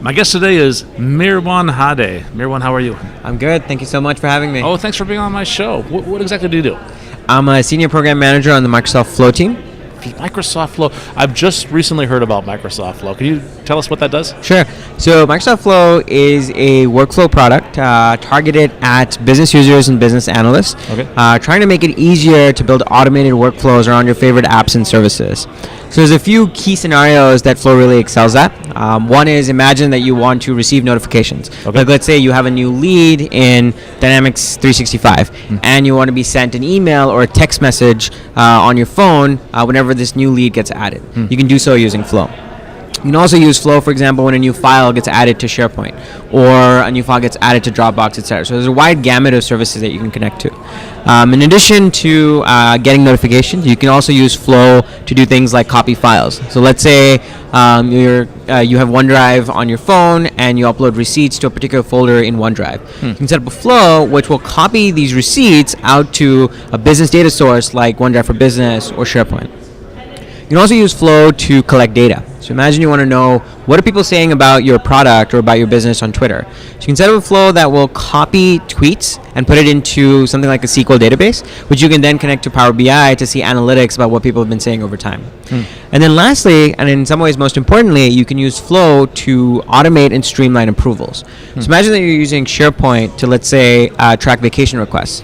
My guest today is Merwan Hade. Merwan, how are you? I'm good. Thank you so much for having me. Oh, thanks for being on my show. What exactly do you do? I'm a senior program manager on the Microsoft Flow team. Microsoft Flow. I've just recently heard about Microsoft Flow. Can you tell us what that does? Sure. So Microsoft Flow is a workflow product targeted at business users and business analysts, trying to make it easier to build automated workflows around your favorite apps and services. So there's a few key scenarios that Flow really excels at. One is, imagine that you want to receive notifications. Like, let's say you have a new lead in Dynamics 365 and you want to be sent an email or a text message on your phone whenever this new lead gets added. You can do so using Flow. You can also use Flow, for example, when a new file gets added to SharePoint or a new file gets added to Dropbox, etc. So there's a wide gamut of services that you can connect to. In addition to getting notifications, you can also use Flow to do things like copy files. So let's say you have OneDrive on your phone and you upload receipts to a particular folder in OneDrive. You can set up a Flow which will copy these receipts out to a business data source like OneDrive for Business or SharePoint. You can also use Flow to collect data. So imagine you want to know what are people saying about your product or about your business on Twitter. So you can set up a Flow that will copy tweets and put it into something like a SQL database, which you can then connect to Power BI to see analytics about what people have been saying over time. And then lastly, and in some ways most importantly, you can use Flow to automate and streamline approvals. So imagine that you're using SharePoint to, let's say, track vacation requests.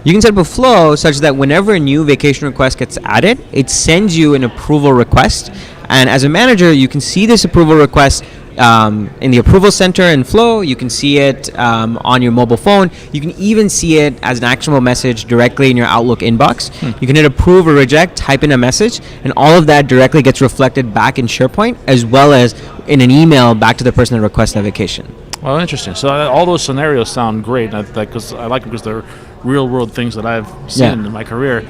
You can set up a Flow such that whenever a new vacation request gets added, it sends you an approval request. And as a manager, you can see this approval request in the approval center in Flow. You can see it on your mobile phone. You can even see it as an actionable message directly in your Outlook inbox. You can hit approve or reject, type in a message, and all of that directly gets reflected back in SharePoint as well as in an email back to the person that requests that vacation. Well, interesting. So all those scenarios sound great, because I like them because they're real-world things that I've seen in my career.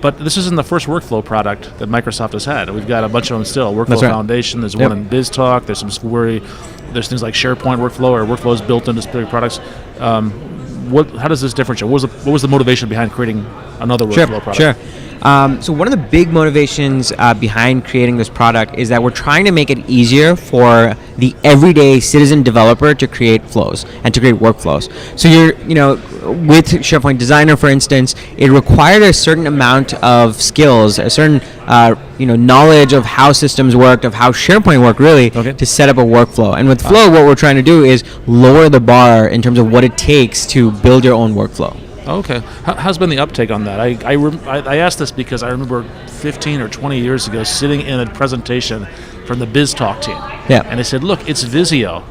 But this isn't the first workflow product that Microsoft has had. We've got a bunch of them still. Workflow Foundation, there's one in BizTalk, there's there's things like SharePoint workflow or workflows built into specific products. How does this differentiate? What was the motivation behind creating another workflow product? Sure. So one of the big motivations behind creating this product is that we're trying to make it easier for the everyday citizen developer to create flows and to create workflows. So with SharePoint Designer, for instance, it required a certain amount of skills, a certain knowledge of how systems worked, of how SharePoint worked, really, to set up a workflow. And with Flow, what we're trying to do is lower the bar in terms of what it takes to build your own workflow. Okay. How's been the uptake on that? I asked this because I remember 15 or 20 years ago sitting in a presentation from the BizTalk team. And they said, look, it's Visio.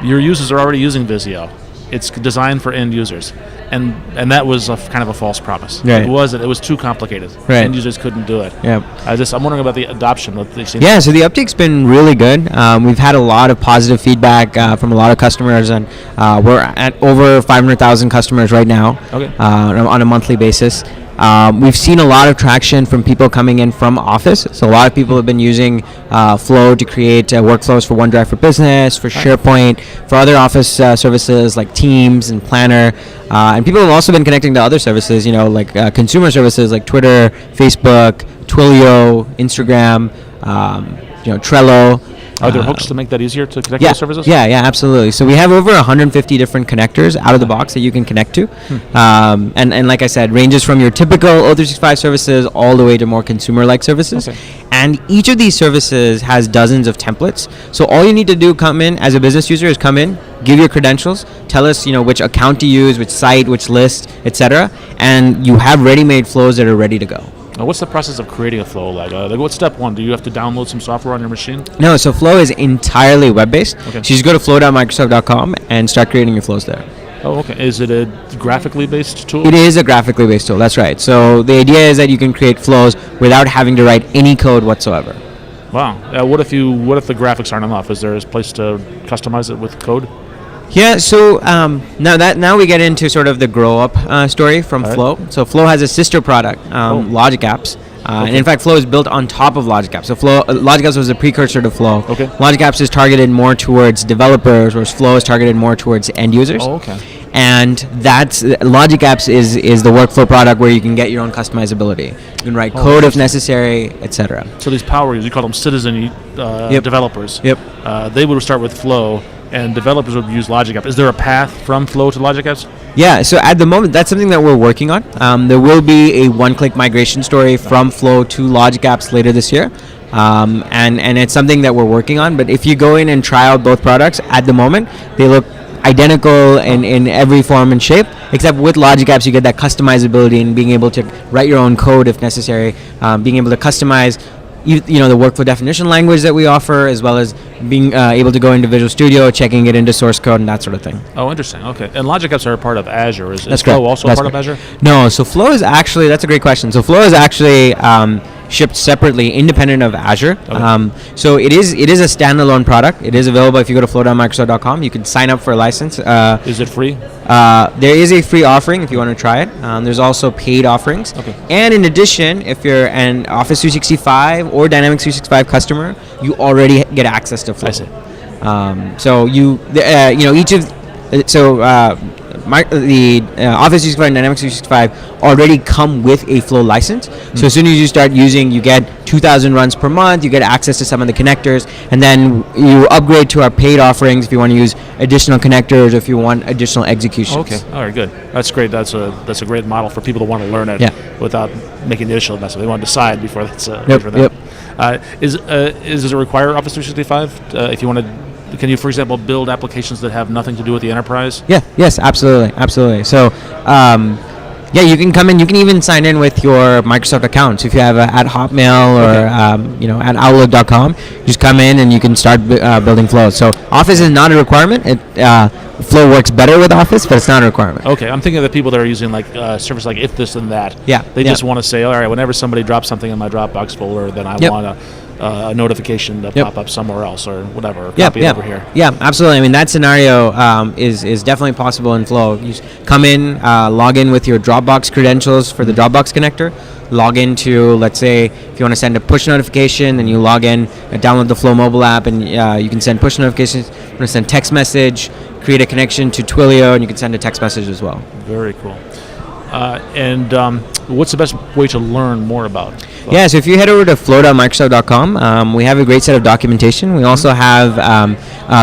Your users are already using Visio. It's designed for end users. And that was kind of a false promise. It wasn't. It was too complicated. End users couldn't do it. I'm wondering about the adoption. So the uptake's been really good. We've had a lot of positive feedback from a lot of customers, and we're at over 500,000 customers right now on a monthly basis. We've seen a lot of traction from people coming in from Office. So a lot of people have been using Flow to create workflows for OneDrive for Business, for SharePoint, for other Office services like Teams and Planner. And people have also been connecting to other services, like consumer services like Twitter, Facebook, Twilio, Instagram, Trello. Are there hooks to make that easier to connect to services? Yeah, absolutely. So we have over 150 different connectors out of the box that you can connect to. And like I said, ranges from your typical O365 services all the way to more consumer-like services. And each of these services has dozens of templates. So all you need to do as a business user is come in, give your credentials, tell us which account to use, which site, which list, etc. And you have ready-made flows that are ready to go. What's the process of creating a flow like? What's step one? Do you have to download some software on your machine? No, so Flow is entirely web-based. So you just go to flow.microsoft.com and start creating your flows there. Oh, okay. Is it a graphically based tool? It is a graphically based tool, that's right. So the idea is that you can create flows without having to write any code whatsoever. Wow. What if the graphics aren't enough? Is there a place to customize it with code? Yeah, so now we get into sort of the grow-up story from Flow. So Flow has a sister product, Logic Apps. And in fact, Flow is built on top of Logic Apps. So Logic Apps was a precursor to Flow. Logic Apps is targeted more towards developers, whereas Flow is targeted more towards end users. and that's Logic Apps is the workflow product where you can get your own customizability. You can write code if necessary, etc. So these power users, you call them citizen developers. Yep. They would start with Flow, and developers would use Logic Apps. Is there a path from Flow to Logic Apps? Yeah, so at the moment, that's something that we're working on. There will be a one-click migration story from Flow to Logic Apps later this year. And it's something that we're working on. But if you go in and try out both products, at the moment, they look identical in every form and shape, except with Logic Apps, you get that customizability and being able to write your own code if necessary, being able to customize the workflow definition language that we offer, as well as being able to go into Visual Studio, checking it into source code and that sort of thing. Oh, interesting. Okay. And Logic Apps are a part of Azure. Is That's Flow correct. also That's a part correct. of Azure? No, so Flow is actually, that's a great question. So Flow is actually shipped separately, independent of Azure. Okay. So it is a standalone product. It is available if you go to flow.microsoft.com. You can sign up for a license. Is it free? There is a free offering if you want to try it. There's also paid offerings. Okay. And in addition, if you're an Office 365 or Dynamics 365 customer, you already get access to Flow. I see. So each of the Office 365 and Dynamics 365 already come with a Flow license. So as soon as you start using, you get 2,000 runs per month, you get access to some of the connectors, and then you upgrade to our paid offerings if you want to use additional connectors or if you want additional executions. Okay, all right, good. That's great. That's a great model for people to want to learn it without making the initial investment. They want to decide before that's for them. Does it require Office 365 if you want to? Can you, for example, build applications that have nothing to do with the enterprise? Yeah. Yes. Absolutely. So, you can come in. You can even sign in with your Microsoft account. So if you have at Hotmail or at Outlook.com, just come in and you can start building Flow. So Office is not a requirement. Flow works better with Office, but it's not a requirement. Okay, I'm thinking of the people that are using service like If This and That. Yeah. They just want to say, all right, whenever somebody drops something in my Dropbox folder, then I want a notification to pop up somewhere else or whatever. Copy it over here. Yeah, absolutely. I mean, that scenario is definitely possible in Flow. You just come in, log in with your Dropbox credentials for the Dropbox connector, log into, let's say, if you want to send a push notification, then you log in, download the Flow mobile app, and you can send push notifications. You want to send text message, create a connection to Twilio, and you can send a text message as well. Very cool. What's the best way to learn more about Flow? Yeah, so if you head over to flow.microsoft.com, we have a great set of documentation. We also have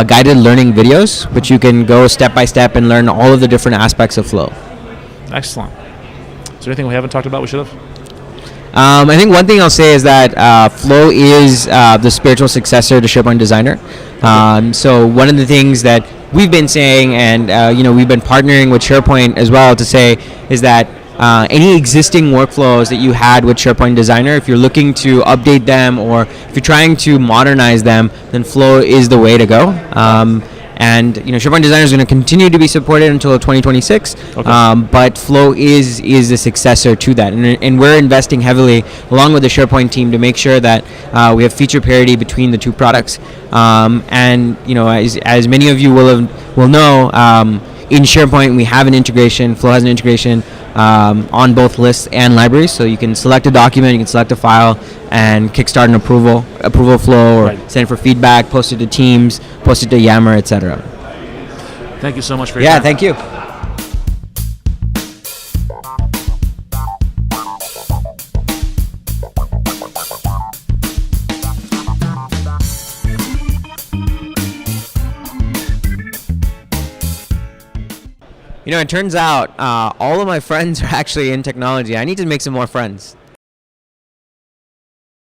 guided learning videos, which you can go step by step and learn all of the different aspects of Flow. Excellent. Is there anything we haven't talked about we should have? I think one thing I'll say is that Flow is the spiritual successor to SharePoint Designer. So one of the things that we've been saying, and we've been partnering with SharePoint as well to say, is that any existing workflows that you had with SharePoint Designer, if you're looking to update them or if you're trying to modernize them, then Flow is the way to go. And SharePoint Designer is going to continue to be supported until 2026, but Flow is the successor to that, and we're investing heavily along with the SharePoint team to make sure that we have feature parity between the two products. And as many of you will know, in SharePoint we have an integration. Flow has an integration on both lists and libraries, so you can select a document, you can select a file, and kickstart an approval flow, or send it for feedback, post it to Teams, post it to Yammer, etc. Thank you so much for your time. Yeah, thank you. It turns out all of my friends are actually in technology. I need to make some more friends.